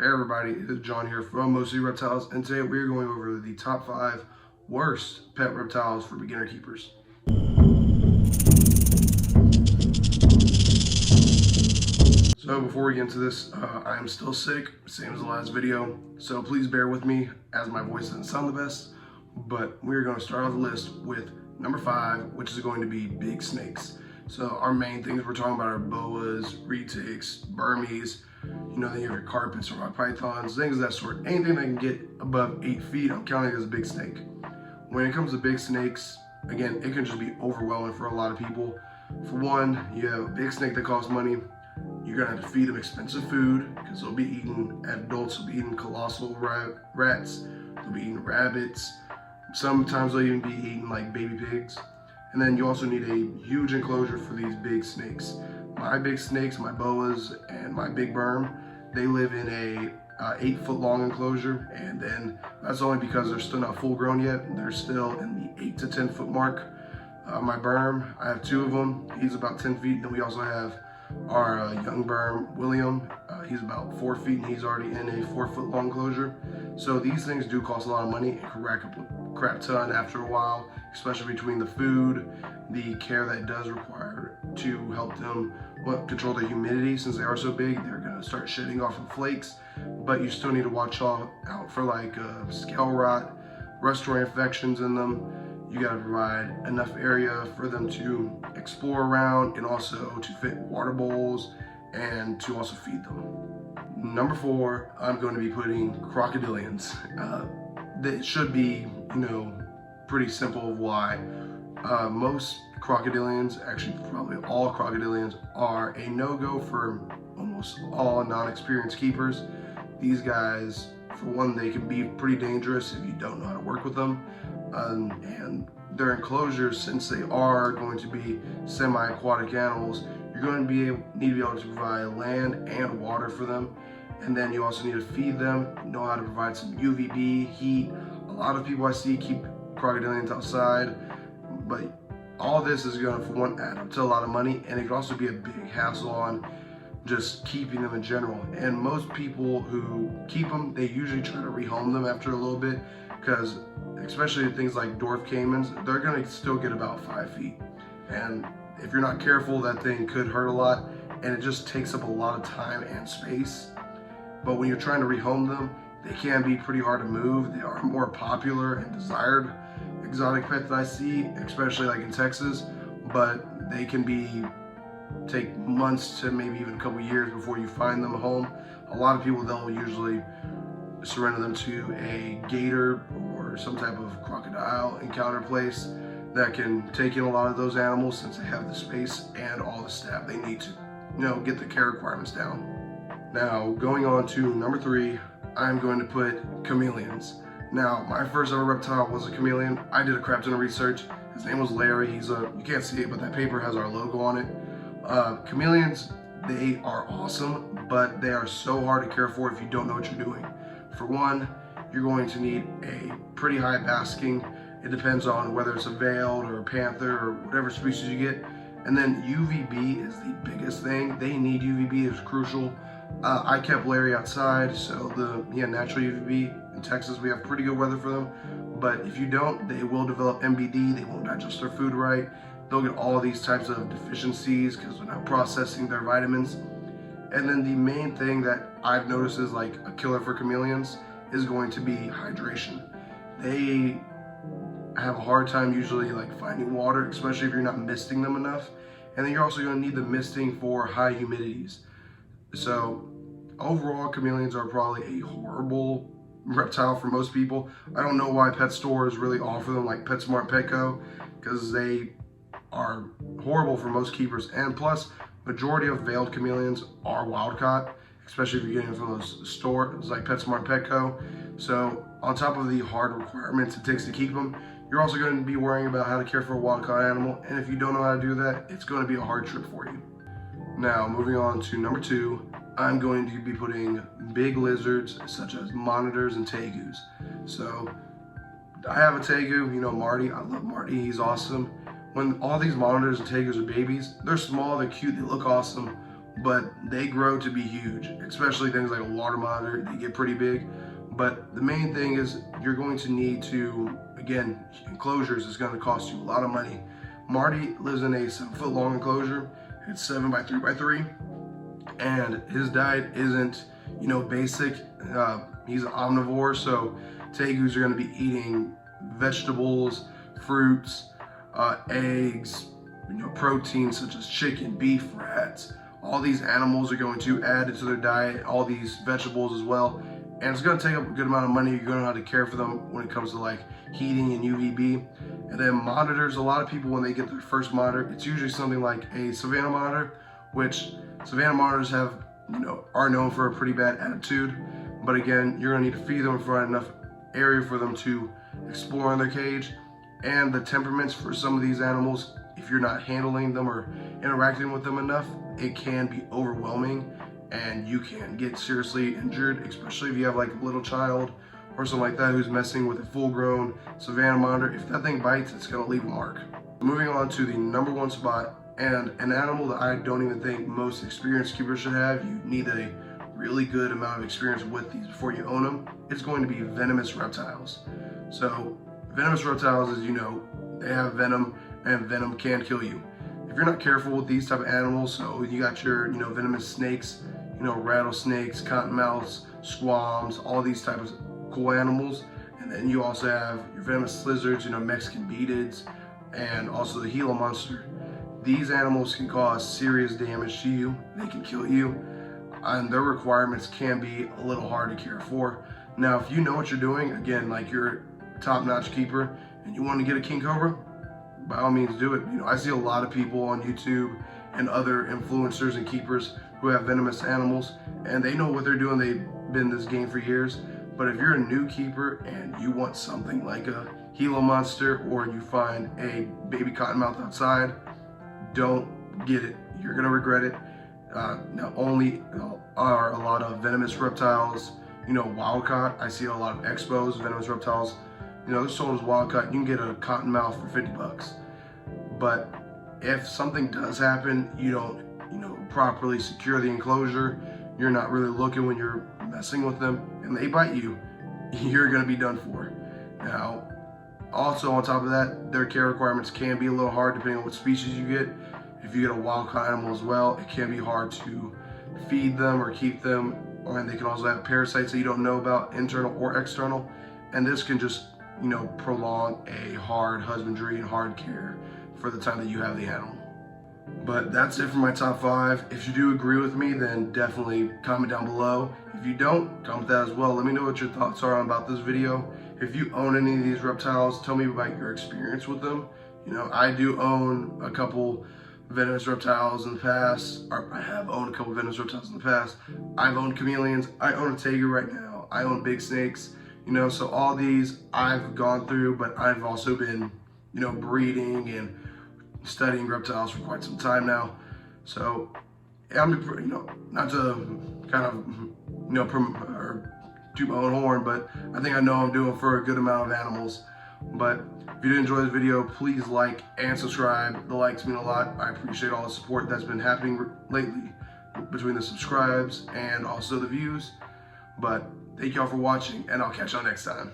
Hey everybody, it is John here from Mostly Reptiles, and today we're going over the top 5 worst pet reptiles for beginner keepers. So before we get into this, I am still sick, same as the last video, so please bear with me as my voice doesn't sound the best, but we're going to start off the list with number 5, which is going to be big snakes. So our main things we're talking about are boas, retics, Burmese. You know, then you have your carpets or rock pythons, things of that sort. Anything that can get above 8 feet, I'm counting as a big snake. When it comes to big snakes, again, it can just be overwhelming for a lot of people. For one, you have a big snake that costs money. You're gonna have to feed them expensive food because they'll be eating, adults will be eating colossal rats, they'll be eating rabbits. Sometimes they'll even be eating like baby pigs. And then you also need a huge enclosure for these big snakes. My big snakes, my boas, and my big berm, they live in a 8-foot long enclosure, and then that's only because they're still not full grown yet. They're still in the 8 to 10 foot mark. My berm, I have 2 of them. He's about 10 feet. Then we also have our young berm, William. He's about 4 feet, and he's already in a 4-foot long enclosure. So these things do cost a lot of money and can rack up a crap ton after a while, especially between the food, the care that it does require to help them control the humidity. Since they are so big, they're gonna start shedding off in flakes, but you still need to watch out for like scale rot, respiratory infections in them. You gotta provide enough area for them to explore around and also to fit water bowls and to also feed them. Number 4, I'm going to be putting crocodilians. That should be, pretty simple of why. Most crocodilians, actually probably all crocodilians, are a no-go for almost all non-experienced keepers. These guys, for one, they can be pretty dangerous if you don't know how to work with them. And their enclosures, since they are going to be semi-aquatic animals, you're going to need to be able to provide land and water for them. And then you also need to feed them, know how to provide some UVB, heat. A lot of people I see keep crocodilians outside, but all this is going to, for one, add up to a lot of money, and it could also be a big hassle on just keeping them in general. And most people who keep them, they usually try to rehome them after a little bit, because especially things like dwarf caimans, they're going to still get about 5 feet. And if you're not careful, that thing could hurt a lot, and it just takes up a lot of time and space. But when you're trying to rehome them, they can be pretty hard to move. They are more popular and desired exotic pet that I see, especially like in Texas, but they can take months to maybe even a couple years before you find them a home. A lot of people, they'll usually surrender them to a gator or some type of crocodile encounter place that can take in a lot of those animals, since they have the space and all the staff they need to, get the care requirements down. Now, going on to number 3, I'm going to put chameleons. Now, my first ever reptile was a chameleon. I did a crap ton of research. His name was Larry. You can't see it, but that paper has our logo on it. Chameleons, they are awesome, but they are so hard to care for if you don't know what you're doing. For one, you're going to need a pretty high basking. It depends on whether it's a veiled or a panther or whatever species you get. And then UVB is the biggest thing. They need UVB, it's crucial. I kept Larry outside, so he had natural UVB. In Texas, we have pretty good weather for them. But if you don't, they will develop MBD. They won't digest their food right. They'll get all these types of deficiencies because they're not processing their vitamins. And then the main thing that I've noticed is like a killer for chameleons is going to be hydration. They have a hard time usually like finding water, especially if you're not misting them enough. And then you're also going to need the misting for high humidities. So overall, chameleons are probably a horrible reptile for most people. I don't know why pet stores really offer them like PetSmart, Petco, because they are horrible for most keepers. And plus, majority of veiled chameleons are wild caught, especially if you're getting them from those stores like PetSmart, Petco. So on top of the hard requirements it takes to keep them, you're also going to be worrying about how to care for a wild caught animal. And if you don't know how to do that, it's going to be a hard trip for you. Now, moving on to number 2, I'm going to be putting big lizards such as monitors and tegus. So I have a tegu, Marty. I love Marty, he's awesome. When all these monitors and tegus are babies, they're small, they're cute, they look awesome. but they grow to be huge, especially things like a water monitor. They get pretty big. But the main thing is you're going to need to, again, enclosures is going to cost you a lot of money. Marty lives in a 7-foot long enclosure. It's 7 by 3 by 3, and his diet isn't, basic. He's an omnivore, so tegus are going to be eating vegetables, fruits, eggs, proteins such as chicken, beef, rats. All these animals are going to add into their diet, all these vegetables as well. And it's going to take up a good amount of money. You're going to have to care for them when it comes to like heating and UVB. And then monitors, a lot of people when they get their first monitor, it's usually something like a Savannah monitor, which Savannah monitors have, are known for a pretty bad attitude. But again, you're going to need to feed them and provide enough area for them to explore in their cage. And the temperaments for some of these animals, if you're not handling them or interacting with them enough, it can be overwhelming and you can get seriously injured, especially if you have like a little child or something like that who's messing with a full-grown Savannah monitor. If that thing bites, it's gonna leave a mark. Moving on to the number 1 spot, and an animal that I don't even think most experienced keepers should have. You need a really good amount of experience with these before you own them. It's going to be venomous reptiles. So venomous reptiles, as you know, they have venom, and venom can kill you. If you're not careful with these type of animals, so you got your, venomous snakes, rattlesnakes, cottonmouths, squams, all these types of cool animals. And then you also have your venomous lizards, Mexican beetles, and also the Gila monster. These animals can cause serious damage to you. They can kill you, and their requirements can be a little hard to care for. Now, if you know what you're doing, again, like you're a top-notch keeper, and you want to get a king cobra, by all means do it. I see a lot of people on YouTube and other influencers and keepers who have venomous animals, and they know what they're doing. They've been in this game for years. But if you're a new keeper and you want something like a Gila monster, or you find a baby cottonmouth outside, don't get it. You're gonna regret it. Not only are a lot of venomous reptiles, wild caught. I see a lot of expos, venomous reptiles. They're sold as wild caught. You can get a cottonmouth for 50 bucks. But if something does happen, you don't, properly secure the enclosure, you're not really looking when you're messing with them, and they bite you, you're gonna be done for. Now, also on top of that, their care requirements can be a little hard depending on what species you get. If you get a wild caught animal as well, it can be hard to feed them or keep them, and they can also have parasites that you don't know about, internal or external, and this can just, prolong a hard husbandry and hard care for the time that you have the animal. But that's it for my top 5. If you do agree with me, then definitely comment down below. If you don't, comment that as well. Let me know what your thoughts are about this video. If you own any of these reptiles, tell me about your experience with them. I do own a couple venomous reptiles in the past, or I have owned a couple venomous reptiles in the past. I've owned chameleons. I own a tegu right now. I own big snakes. So all these I've gone through, but I've also been, breeding and studying reptiles for quite some time now. So I'm, not to kind of, or toot my own horn, but I think I know I'm doing for a good amount of animals. But if you did enjoy this video, please like and subscribe. The likes mean a lot. I appreciate all the support that's been happening lately between the subscribes and also the views. But thank y'all for watching, and I'll catch y'all next time.